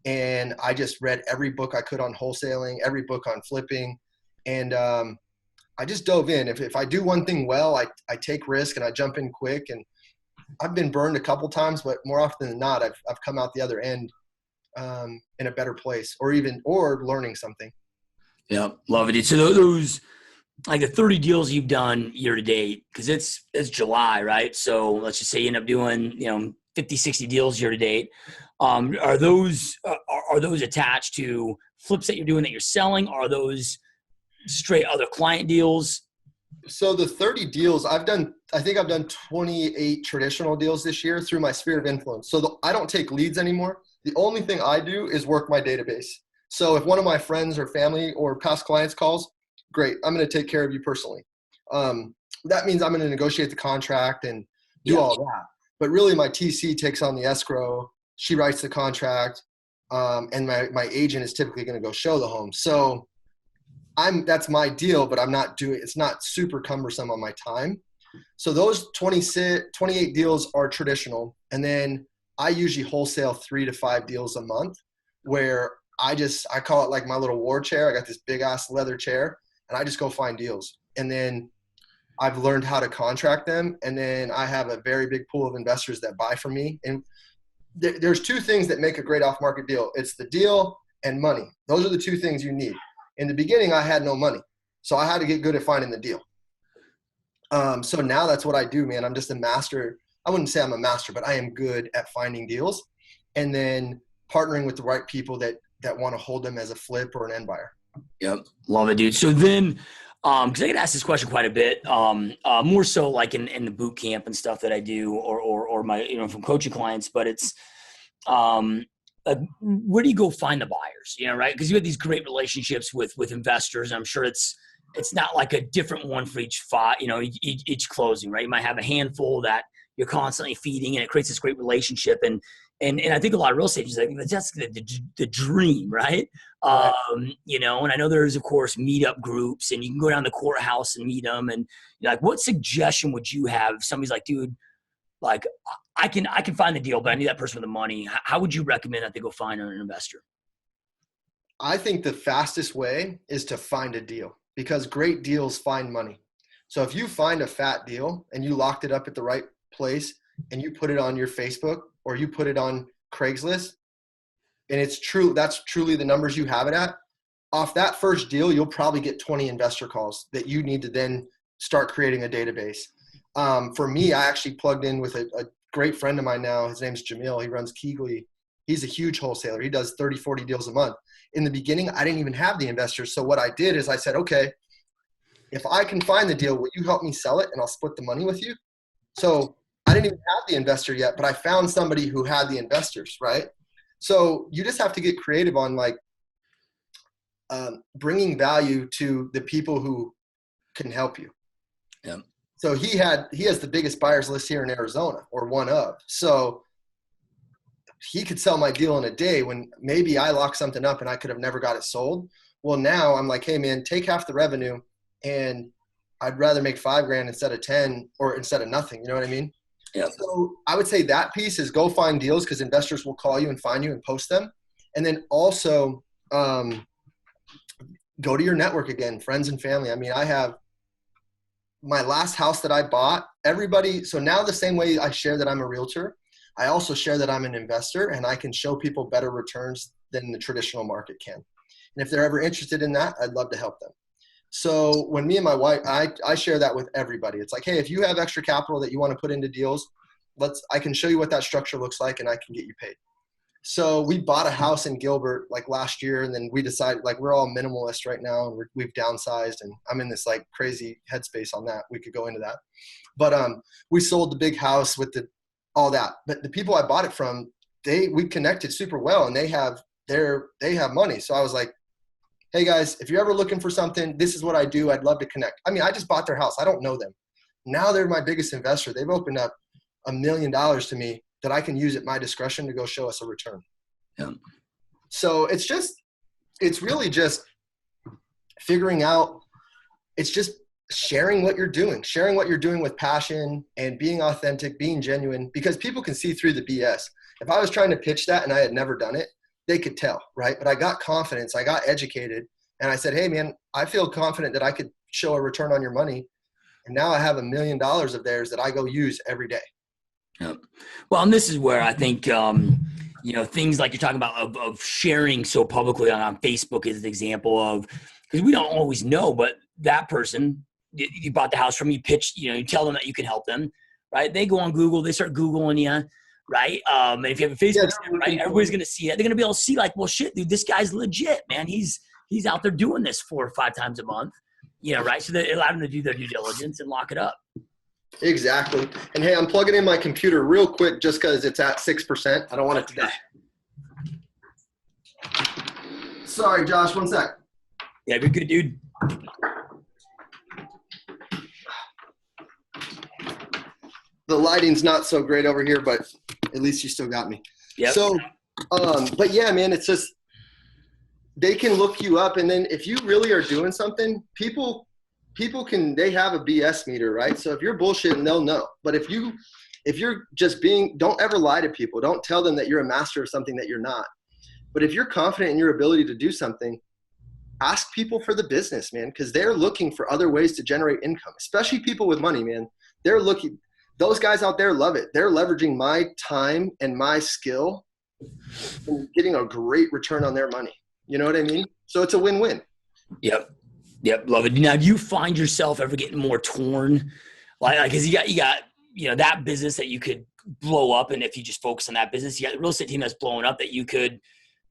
And I just read every book I could on wholesaling, every book on flipping. And I just dove in. If I do one thing well, I take risk and I jump in quick. And I've been burned a couple times, but more often than not, I've come out the other end in a better place or learning something. Yeah, love it. So those like the 30 deals you've done year to date, because it's July, right? So let's just say you end up doing 50, 60 deals year to date. Are those attached to flips that you're doing that you're selling? Are those straight other client deals? So the 30 deals I think I've done 28 traditional deals this year through my sphere of influence. So I don't take leads anymore. The only thing I do is work my database. So if one of my friends or family or past clients calls, great, I'm going to take care of you personally. That means I'm going to negotiate the contract and do all that. But really my TC takes on the escrow. She writes the contract. And my agent is typically going to go show the home. So that's my deal, but it's not super cumbersome on my time. So those 28 deals are traditional. And then I usually wholesale 3 to 5 deals a month where I call it like my little war chair. I got this big ass leather chair and I just go find deals. And then I've learned how to contract them. And then I have a very big pool of investors that buy from me. And there's 2 things that make a great off-market deal. It's the deal and money. Those are the 2 things you need. In the beginning, I had no money. So I had to get good at finding the deal. So now that's what I do, man. I'm just a master. I wouldn't say I'm a master, but I am good at finding deals and then partnering with the right people that want to hold them as a flip or an end buyer. Yep. Love it, dude. So then, because I get asked this question quite a bit, more so like in the boot camp and stuff that I do or my, from coaching clients, but it's, where do you go find the buyers, right? Because you have these great relationships with investors. I'm sure it's not like a different one for each each closing, right? You might have a handful that you're constantly feeding and it creates this great relationship. And I think a lot of real estate is like, that's the dream, right? And I know there's of course meetup groups and you can go down the courthouse and meet them. And what suggestion would you have if somebody's like, dude, like I can find the deal, but I need that person with the money. How would you recommend that they go find an investor? I think the fastest way is to find a deal because great deals find money. So if you find a fat deal and you locked it up at the right place and you put it on your Facebook or you put it on Craigslist and it's true, that's truly the numbers you have it at, off that first deal, you'll probably get 20 investor calls that you need to then start creating a database. For me, I actually plugged in with a great friend of mine now. His name's Jamil. He runs Keegley. He's a huge wholesaler. He does 30, 40 deals a month. In the beginning, I didn't even have the investors. So what I did is I said, okay, if I can find the deal, will you help me sell it and I'll split the money with you? So I didn't even have the investor yet, but I found somebody who had the investors, right? So you just have to get creative on bringing value to the people who can help you. Yeah. So he has the biggest buyers list here in Arizona, or one of. So he could sell my deal in a day when maybe I locked something up and I could have never got it sold. Well, now I'm like, hey man, take half the revenue, and I'd rather make $5,000 instead of 10 or instead of nothing. You know what I mean? Yeah. So I would say that piece is go find deals, because investors will call you and find you and post them. And then also go to your network again, friends and family. I mean, I have my last house that I bought, everybody. So now the same way I share that I'm a realtor, I also share that I'm an investor, and I can show people better returns than the traditional market can. And if they're ever interested in that, I'd love to help them. So when me and my wife, I share that with everybody. It's like, hey, if you have extra capital that you want to put into deals, I can show you what that structure looks like, and I can get you paid. So we bought a house in Gilbert like last year, and then we decided, like, we're all minimalist right now, and we've downsized, and I'm in this like crazy headspace on that. We could go into that, but we sold the big house with all that. But the people I bought it from, we connected super well, and they have money. So I was like, hey guys, if you're ever looking for something, this is what I do. I'd love to connect. I mean, I just bought their house. I don't know them. Now they're my biggest investor. They've opened up $1 million to me that I can use at my discretion to go show us a return. Yeah. So it's really just figuring out, it's just sharing what you're doing with passion and being authentic, being genuine, because people can see through the BS. If I was trying to pitch that and I had never done it, they could tell, right? But I got confidence, I got educated, and I said, hey man, I feel confident that I could show a return on your money. And now I have $1 million of theirs that I go use every day. Yeah. Well, and this is where I think, things like you're talking about of sharing so publicly on Facebook is an example of, because we don't always know, but that person you bought the house from, you pitched, you tell them that you can help them, right? They go on Google, they start Googling you. Right. And if you have a Facebook, right, everybody's going to see it. They're going to be able to see like, well, shit, dude, this guy's legit, man. He's out there doing this 4 or 5 times a month, right. So they allow them to do their due diligence and lock it up. Exactly. And hey, I'm plugging in my computer real quick just because it's at 6%. I don't want it to die. Sorry, Josh, 1 sec. Yeah, you're good, dude. The lighting's not so great over here, but at least you still got me. Yep. So, but yeah, man, it's just, they can look you up. And then if you really are doing something, people they have a BS meter, right? So if you're bullshitting, they'll know. But if you're just don't ever lie to people. Don't tell them that you're a master of something that you're not. But if you're confident in your ability to do something, ask people for the business, man, because they're looking for other ways to generate income, especially people with money, man. Those guys out there love it. They're leveraging my time and my skill and getting a great return on their money. You know what I mean? So it's a win-win. Yep. Love it. Now, do you find yourself ever getting more torn? Like, cause you got, that business that you could blow up. And if you just focus on that business, you got the real estate team that's blowing up that you could,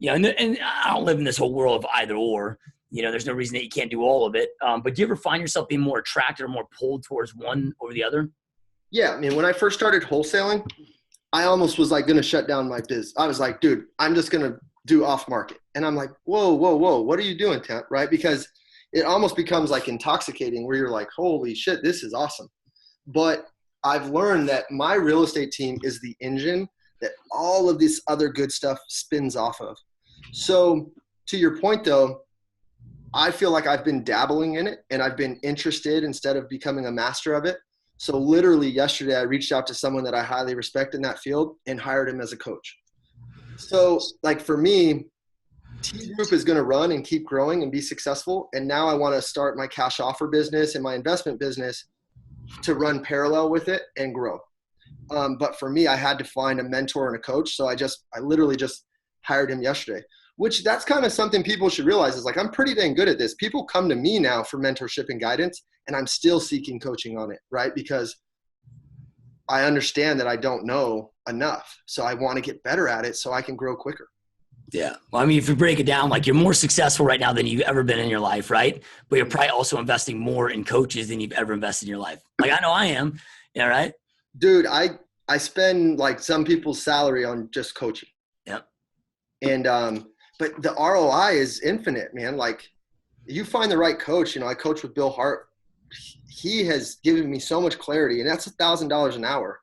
and I don't live in this whole world of either or, there's no reason that you can't do all of it. But do you ever find yourself being more attracted or more pulled towards one over the other? Yeah. I mean, when I first started wholesaling, I almost was like going to shut down my biz. I was like, dude, I'm just going to do off market. And I'm like, whoa, what are you doing, Temp? Right? Because it almost becomes like intoxicating where you're like, holy shit, this is awesome. But I've learned that my real estate team is the engine that all of this other good stuff spins off of. So to your point though, I feel like I've been dabbling in it and I've been interested instead of becoming a master of it. So literally yesterday I reached out to someone that I highly respect in that field and hired him as a coach. So like for me, T Group is going to run and keep growing and be successful. And now I want to start my cash offer business and my investment business to run parallel with it and grow. But for me, I had to find a mentor and a coach. So I literally just hired him yesterday, which that's kind of something people should realize is like, I'm pretty dang good at this. People come to me now for mentorship and guidance, and I'm still seeking coaching on it, right? Because I understand that I don't know enough. So I want to get better at it so I can grow quicker. Yeah. Well, I mean, if you break it down, like you're more successful right now than you've ever been in your life, right? But you're probably also investing more in coaches than you've ever invested in your life. Like I know I am. Yeah, right? Dude, I spend like some people's salary on just coaching. Yep. And but the ROI is infinite, man. Like you find the right coach, I coach with Bill Hart. He has given me so much clarity, and that's $1,000 an hour.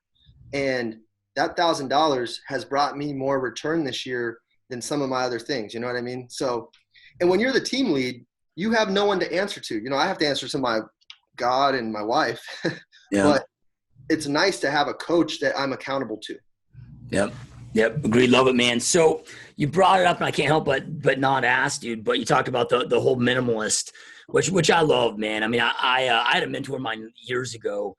And that $1,000 has brought me more return this year than some of my other things. You know what I mean? So And when you're the team lead, you have no one to answer to. You know, I have to answer to my God and my wife, but it's nice to have a coach that I'm accountable to. Yep. Agreed. Love it, man. So you brought it up, and I can't help but not ask, dude. But you talked about the whole minimalist, which I love, man. I mean, I had a mentor of mine years ago.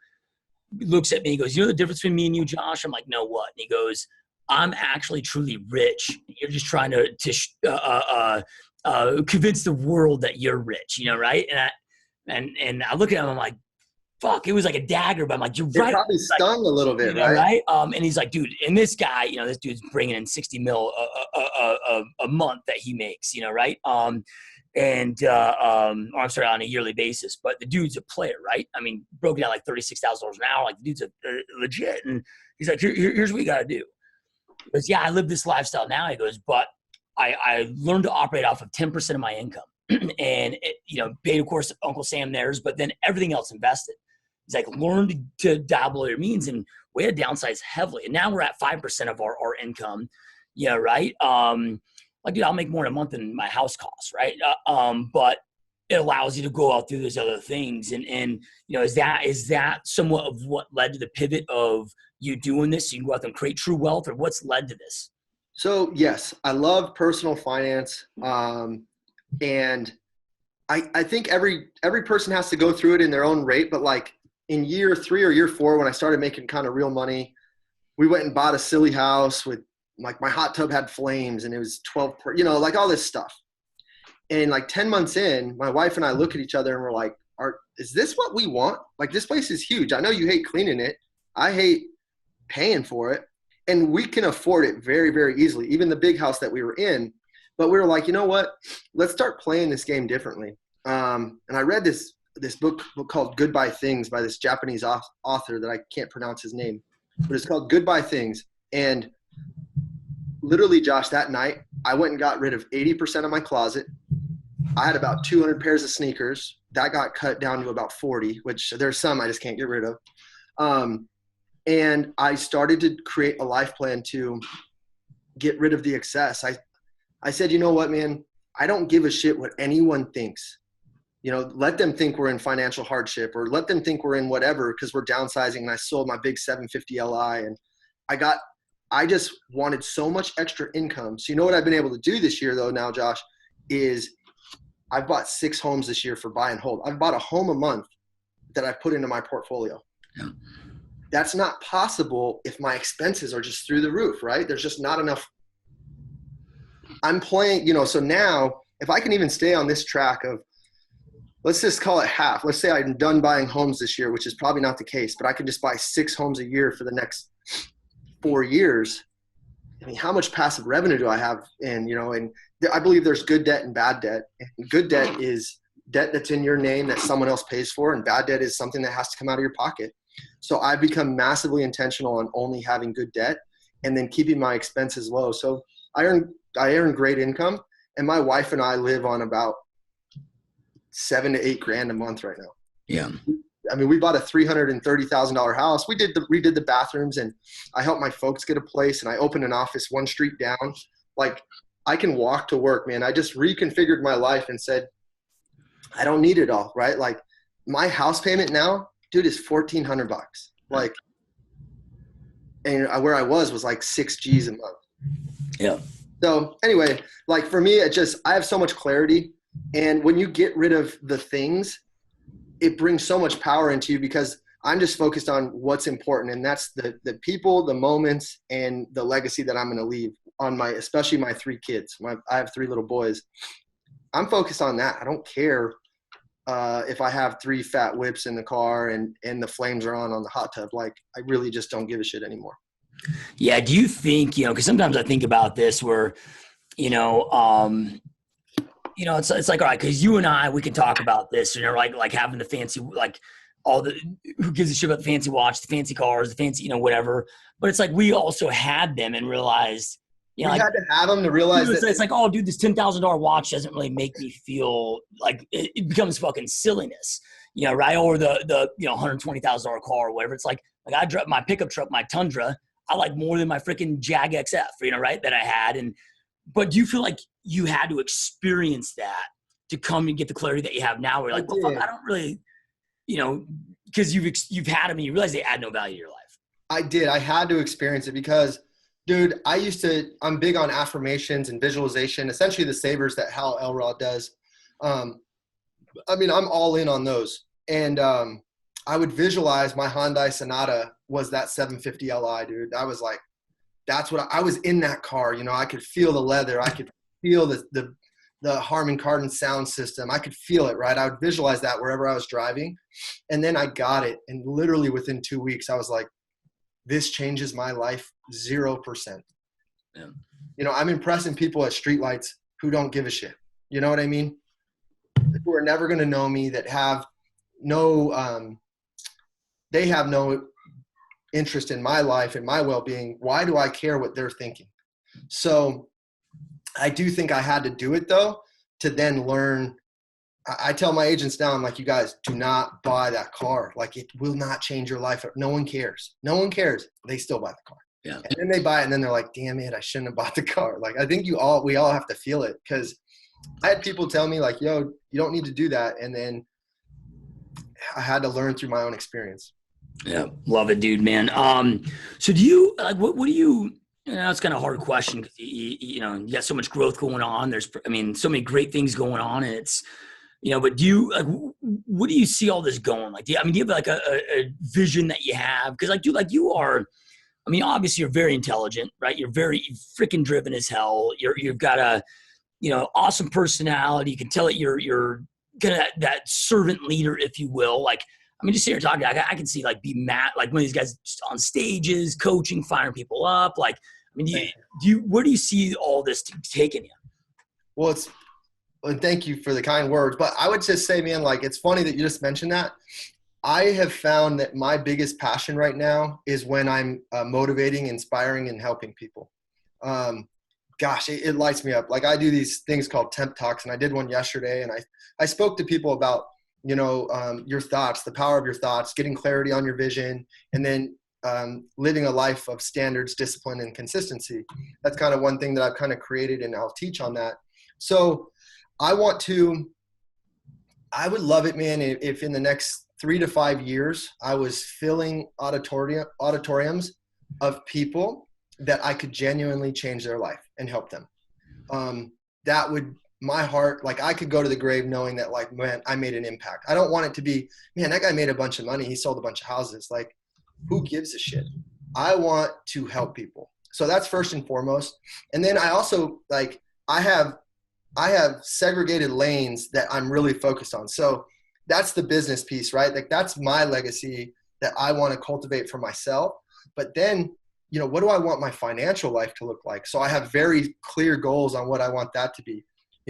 He looks at me, he goes, "You know the difference between me and you, Josh?" I'm like, "No, what?" And he goes, "I'm actually truly rich. You're just trying to convince the world that you're rich, you know, right?" And I look at him, I'm like, fuck, it was like a dagger, but I'm like, you're right. It probably stung a little bit, right? And he's like, dude, and this guy, you know, this dude's bringing in 60 mil a month that he makes, you know, right? Or I'm sorry, on a yearly basis, but the dude's a player, right? I mean, broke down like $36,000 an hour, like the dude's a legit. And he's like, here's what you got to do. He goes, yeah, I live this lifestyle now. He goes, but I learned to operate off of 10% of my income. And, you know, paid, of course, Uncle Sam theirs, but then everything else invested. He's like, learn to dabble your means, and we had to downsize heavily. And now we're at 5% of our income. Yeah, right. Like, dude, I'll make more in a month than my house costs, right? But it allows you to go out through those other things. And you know, is that somewhat of what led to the pivot of you doing this? So you can go out and create true wealth, or what's led to this? So yes, I love personal finance. And I think every person has to go through it in their own rate, but like in year 3 or year 4, when I started making kind of real money, we went and bought a silly house with, like, my hot tub had flames and it was 12, you know, like all this stuff. And like 10 months in, my wife and I look at each other and we're like, is this what we want? Like, this place is huge. I know you hate cleaning it. I hate paying for it. And we can afford it very, very easily, even the big house that we were in. But we were like, you know what? Let's start playing this game differently. And I read this book called Goodbye Things by this Japanese author that I can't pronounce his name, but it's called Goodbye Things. And literally, Josh, that night, I went and got rid of 80% of my closet. I had about 200 pairs of sneakers. That got cut down to about 40, which there's some I just can't get rid of. And I started to create a life plan to get rid of the excess. I said, you know what, man, I don't give a shit what anyone thinks. You know, let them think we're in financial hardship, or let them think we're in whatever, because we're downsizing and I sold my big 750 Li, and I just wanted so much extra income. So you know what I've been able to do this year though now, Josh, is I've bought 6 homes this year for buy and hold. I've bought a home a month that I've put into my portfolio. Yeah. That's not possible if my expenses are just through the roof, right? There's just not enough. I'm playing, you know, so now if I can even stay on this track of, let's just call it half. Let's say I'm done buying homes this year, which is probably not the case, but I can just buy 6 homes a year for the next 4 years. I mean, how much passive revenue do I have? And, you know, and I believe there's good debt and bad debt. And good debt is debt that's in your name that someone else pays for, and bad debt is something that has to come out of your pocket. So I've become massively intentional on only having good debt and then keeping my expenses low. So I earn great income, and my wife and I live on about $7,000 to $8,000 a month right now. Yeah. I mean, we bought a $330,000 house. We redid the bathrooms, and I helped my folks get a place, and I opened an office 1 street down. Like, I can walk to work, man. I just reconfigured my life and said, I don't need it all, right? Like, my house payment now, dude, is $1,400. Like, and where I was like 6 G's a month. Yeah. So anyway, like for me, I have so much clarity. And when you get rid of the things, it brings so much power into you, because I'm just focused on what's important. And that's the people, the moments, and the legacy that I'm going to leave on especially my 3 kids. I have 3 little boys. I'm focused on that. I don't care if I have 3 fat whips in the car and the flames are on the hot tub. Like, I really just don't give a shit anymore. Yeah. Do you think, you know, because sometimes I think about this where, you know, it's like, all right, because you and I, we can talk about this, you know, like having the fancy, like who gives a shit about the fancy watch, the fancy cars, the fancy, you know, whatever. But it's like, we also had them and realized, you know, we had to have them to realize that it's like, oh, dude, this $10,000 watch doesn't really make me feel like it becomes fucking silliness, you know, right? Or the you know, $120,000 car or whatever. It's like I drive my pickup truck, my Tundra, I like more than my freaking Jag XF, you know, right? That I had. And But do you feel like you had to experience that to come and get the clarity that you have now? Where you're like, well, fuck, I don't really, because you've had them and you realize they add no value to your life. I did. I had to experience it because, dude, I'm big on affirmations and visualization, essentially the savers that Hal Elrod does. I'm all in on those. And I would visualize my Hyundai Sonata was that 750 Li, dude. I was like, that's what I was in that car. I could feel the leather. I could feel the Harman Kardon sound system. I could feel it, right? I would visualize that wherever I was driving. And then I got it. And literally within 2 weeks, I was like, this changes my life 0%. Yeah. I'm impressing people at streetlights who don't give a shit. You know what I mean? Who are never going to know me, that have no interest in my life and my well-being. Why do I care what they're thinking? So I do think I had to do it, though, to then learn. I tell my agents now, I'm like, you guys, do not buy that car. Like, it will not change your life. No one cares. No one cares. They still buy the car. Yeah. And then they buy it, and then they're like, damn it, I shouldn't have bought the car. Like, I think we all have to feel it, because I had people tell me like, yo, you don't need to do that. And then I had to learn through my own experience. Yeah. Love it, dude, man. So do you, like, what do you, it's kind of a hard question, because you got so much growth going on. There's, so many great things going on, and it's, but do you, like, what do you see all this going? Like, do you have like a vision that you have? Because you are, obviously you're very intelligent, right? You're very freaking driven as hell. You've got a, awesome personality. You can tell that you're kind of that servant leader, if you will. Like, just here talking, I can see like be Matt, like one of these guys just on stages, coaching, firing people up. Like, where do you see all this taking you? Well, thank you for the kind words, but I would just say, man, like, it's funny that you just mentioned that. I have found that my biggest passion right now is when I'm motivating, inspiring, and helping people. Gosh, it lights me up. Like, I do these things called temp talks, and I did one yesterday, and I spoke to people about, your thoughts, the power of your thoughts, getting clarity on your vision, and then living a life of standards, discipline, and consistency. That's kind of one thing that I've kind of created, and I'll teach on that. So I would love it, man, if in the next 3 to 5 years, I was filling auditoriums of people that I could genuinely change their life and help them. That would, my heart, like, I could go to the grave knowing that, like, man, I made an impact. I don't want it to be, man, that guy made a bunch of money. He sold a bunch of houses. Like, who gives a shit? I want to help people. So that's first and foremost. And then I also, like, I have segregated lanes that I'm really focused on. So that's the business piece, right? Like, that's my legacy that I want to cultivate for myself. But then, what do I want my financial life to look like? So I have very clear goals on what I want that to be.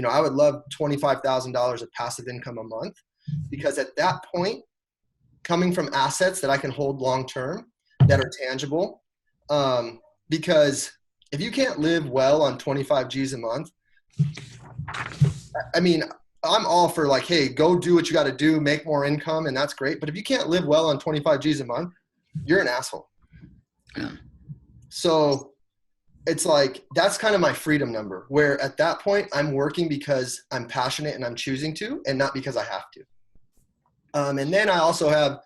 I would love $25,000 of passive income a month, because at that point, coming from assets that I can hold long-term, that are tangible, because if you can't live well on 25 G's a month, I'm all for, like, hey, go do what you got to do, make more income, and that's great. But if you can't live well on 25 G's a month, you're an asshole. Yeah. So it's like, that's kind of my freedom number, where at that point I'm working because I'm passionate and I'm choosing to, and not because I have to. And then I also have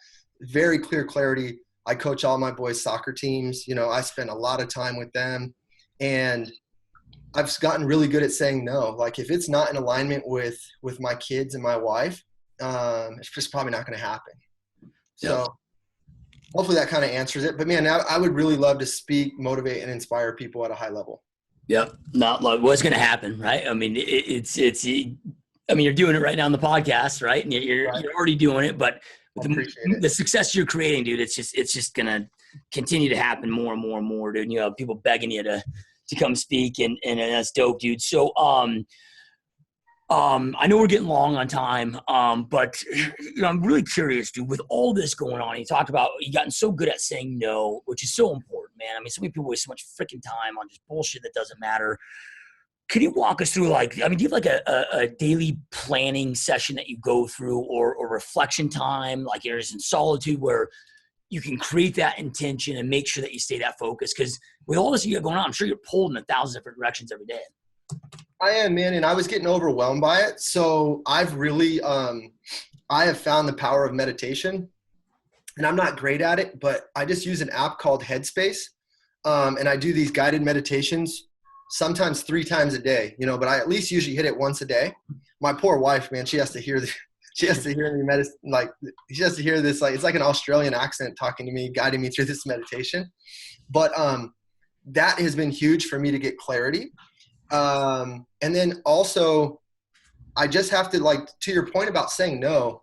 very clear clarity. I coach all my boys' soccer teams. I spend a lot of time with them, and I've gotten really good at saying no. Like, if it's not in alignment with my kids and my wife, it's just probably not going to happen. Yep. So hopefully that kind of answers it. But man, I would really love to speak, motivate, and inspire people at a high level. Yep. Not love. What's going to happen, right? You're doing it right now on the podcast, right? And you're already doing it, but the success you're creating, dude, it's just going to continue to happen more and more and more, dude. People begging you to come speak, and that's dope, dude. So, I know we're getting long on time, but I'm really curious, dude, with all this going on, you talked about you gotten so good at saying no, which is so important, man. So many people waste so much freaking time on just bullshit that doesn't matter. Can you walk us through, do you have like a daily planning session that you go through, or reflection time, like you're just in solitude, where you can create that intention and make sure that you stay that focused? Because with all this you got going on, I'm sure you're pulled in 1,000 different directions every day. I am, man, and I was getting overwhelmed by it. So I've really, I have found the power of meditation, and I'm not great at it, but I just use an app called Headspace, and I do these guided meditations, sometimes 3 times a day, but I at least usually hit it once a day. My poor wife, man, she has to hear she has to hear me she has to hear this, like, it's like an Australian accent talking to me, guiding me through this meditation. But that has been huge for me to get clarity. And then also I just have to, like, to your point about saying no,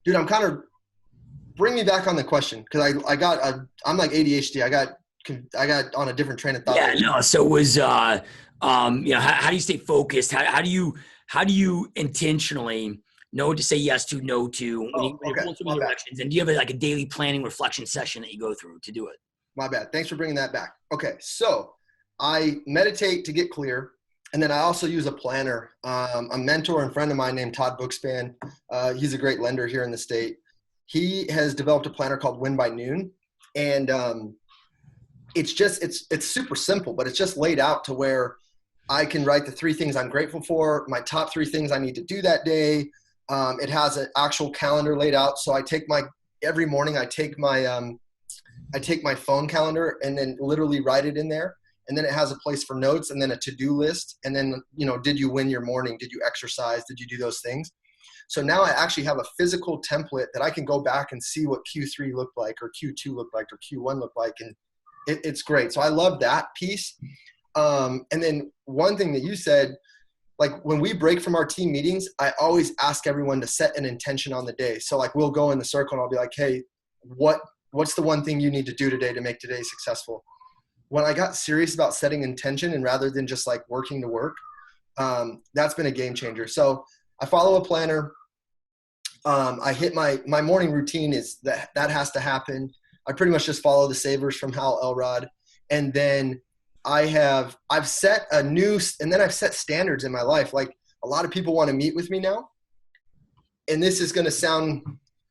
dude, I'm kind of, bring me back on the question. Cause I'm like ADHD. I got on a different train of thought. Yeah, no. So it was, how do you stay focused? How do you intentionally know to say yes to, no to, when you're going through directions? And do you have a daily planning reflection session that you go through to do it? My bad. Thanks for bringing that back. Okay. So I meditate to get clear. And then I also use a planner. A mentor and friend of mine named Todd Bookspan. He's a great lender here in the state. He has developed a planner called Win by Noon. And it's super simple, but it's just laid out to where I can write the 3 things I'm grateful for, my top 3 things I need to do that day. It has an actual calendar laid out. So every morning I take my phone calendar and then literally write it in there. And then it has a place for notes and then a to-do list. And then, did you win your morning? Did you exercise? Did you do those things? So now I actually have a physical template that I can go back and see what Q3 looked like, or Q2 looked like, or Q1 looked like. And it's great. So I love that piece. And then one thing that you said, like, when we break from our team meetings, I always ask everyone to set an intention on the day. So, like, we'll go in the circle and I'll be like, hey, what's the one thing you need to do today to make today successful? When I got serious about setting intention and rather than just like working to work, that's been a game changer. So I follow a planner. I hit my morning routine is that has to happen. I pretty much just follow the savers from Hal Elrod. And then I've set I've set standards in my life. Like, a lot of people want to meet with me now. And this is going to sound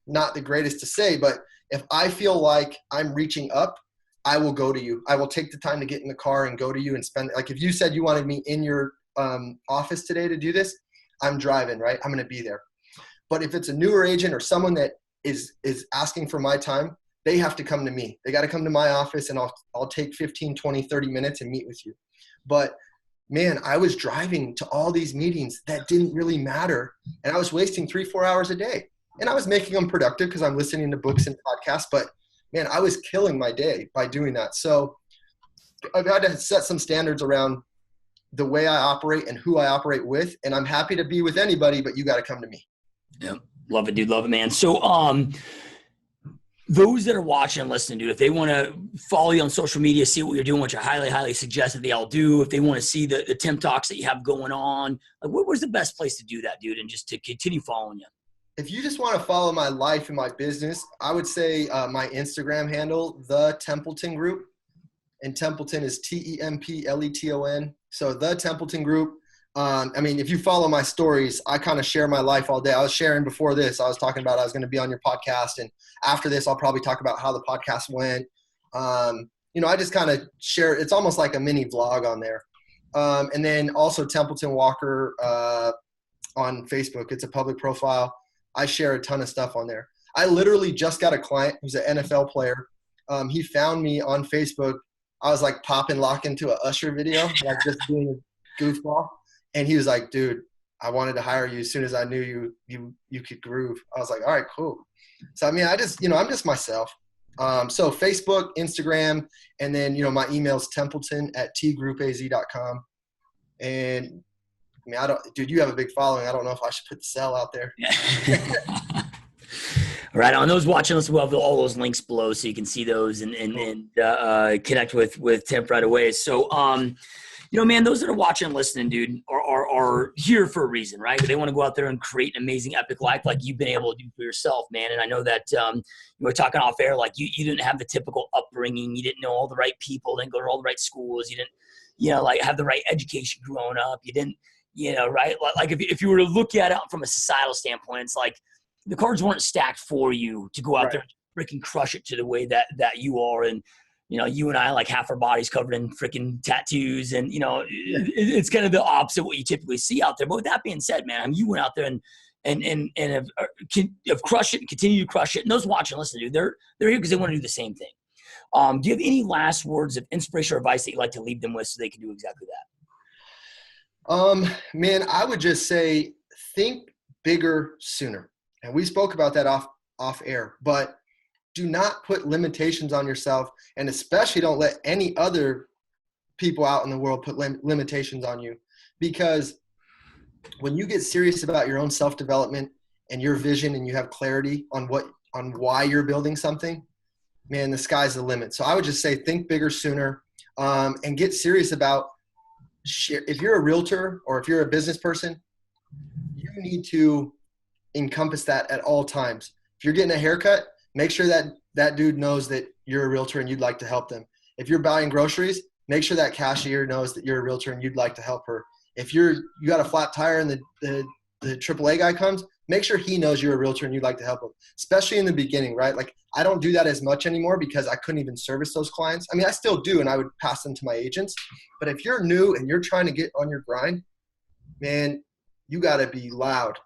not the greatest to say, but if I feel like I'm reaching up, I will go to you. I will take the time to get in the car and go to you and spend, like, if you said you wanted me in your office today to do this, I'm driving, right? I'm going to be there. But if it's a newer agent or someone that is asking for my time, they have to come to me. They got to come to my office, and I'll take 15, 20, 30 minutes and meet with you. But man, I was driving to all these meetings that didn't really matter. And I was wasting 3-4 hours a day, and I was making them productive because I'm listening to books and podcasts, but man, I was killing my day by doing that. So I've had to set some standards around the way I operate and who I operate with. And I'm happy to be with anybody, but you got to come to me. Yeah. Love it, dude. Love it, man. So, those that are watching and listening, dude, if they want to follow you on social media, see what you're doing, which I highly, highly suggest that they all do. If they want to see the Tim Talks that you have going on, like, where's the best place to do that, dude? And just to continue following you. If you just want to follow my life and my business, I would say my Instagram handle, The Tempelton Group. And Templeton is Templeton. So The Tempelton Group. If you follow my stories, I kind of share my life all day. I was sharing before this. I was talking about I was going to be on your podcast. And after this, I'll probably talk about how the podcast went. I just kind of share. It's almost like a mini vlog on there. And then also Tempelton Walker on Facebook. It's a public profile. I share a ton of stuff on there. I literally just got a client who's an NFL player. He found me on Facebook. I was like popping lock into a Usher video, like just doing a goofball. And he was like, dude, I wanted to hire you as soon as I knew you could groove. I was like, all right, cool. So, I'm just myself. So Facebook, Instagram, and then, my email's templeton@tgroupaz.com. And dude, you have a big following. I don't know if I should put the cell out there. Right on. Those watching us, we'll have all those links below so you can see those and connect with Temp right away. So, man, those that are watching and listening, dude, are here for a reason, right? They want to go out there and create an amazing, epic life like you've been able to do for yourself, man. And I know that you were talking off air, like you didn't have the typical upbringing. You didn't know all the right people, didn't go to all the right schools. You didn't, have the right education growing up. You didn't, right? Like if you were to look at it from a societal standpoint, it's like the cards weren't stacked for you to go out there and freaking crush it to the way that you are. And, you and I, like half our bodies covered in freaking tattoos, and it's kind of the opposite of what you typically see out there. But with that being said, man, you went out there and have crushed it and continue to crush it. And those watching and listening, dude, they're here because they want to do the same thing. Do you have any last words of inspiration or advice that you'd like to leave them with so they can do exactly that? Man, I would just say think bigger sooner. And we spoke about that off air, but do not put limitations on yourself, and especially don't let any other people out in the world put limitations on you. Because when you get serious about your own self-development and your vision, and you have clarity on why you're building something, man, the sky's the limit. So I would just say think bigger sooner, and get serious about if you're a realtor or if you're a business person, you need to encompass that at all times. If you're getting a haircut, make sure that dude knows that you're a realtor and you'd like to help them. If you're buying groceries, make sure that cashier knows that you're a realtor and you'd like to help her. If you got a flat tire and the AAA guy comes, make sure he knows you're a realtor and you'd like to help him, especially in the beginning, right? Like, I don't do that as much anymore because I couldn't even service those clients. I mean, I still do, and I would pass them to my agents. But if you're new and you're trying to get on your grind, man, you got to be loud.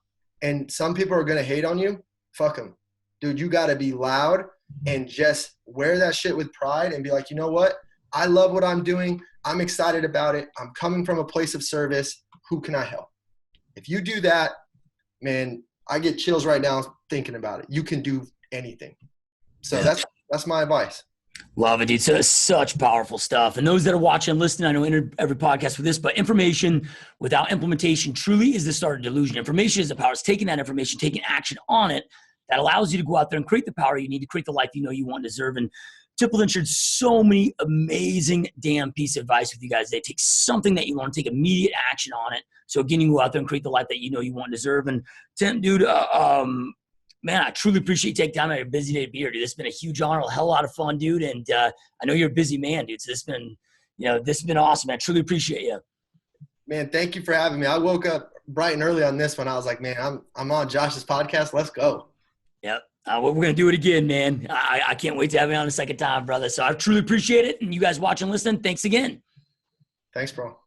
And some people are going to hate on you. Fuck them. Dude, you got to be loud and just wear that shit with pride and be like, you know what? I love what I'm doing. I'm excited about it. I'm coming from a place of service. Who can I help? If you do that, man, I get chills right now thinking about it. You can do anything. So that's my advice. Love it, dude. So such powerful stuff. And those that are watching and listening, I know every podcast with this, but information without implementation truly is the start of delusion. Information is the power. It's taking that information, taking action on it that allows you to go out there and create the power you need to create the life you want and deserve. And Tempelton shared so many amazing damn pieces of advice with you guys. They take something that you want to take immediate action on it. So again, you go out there and create the life that you want and deserve. And Tim, dude, man, I truly appreciate you taking time out of your busy day to be here, dude. This has been a huge honor, a hell of a lot of fun, dude. And I know you're a busy man, dude. So this has been awesome, man. I truly appreciate you. Man, thank you for having me. I woke up bright and early on this one. I was like, man, I'm on Josh's podcast. Let's go. Yep. We're going to do it again, man. I can't wait to have you on a second time, brother. So I truly appreciate it. And you guys watching and listening, thanks again. Thanks, bro.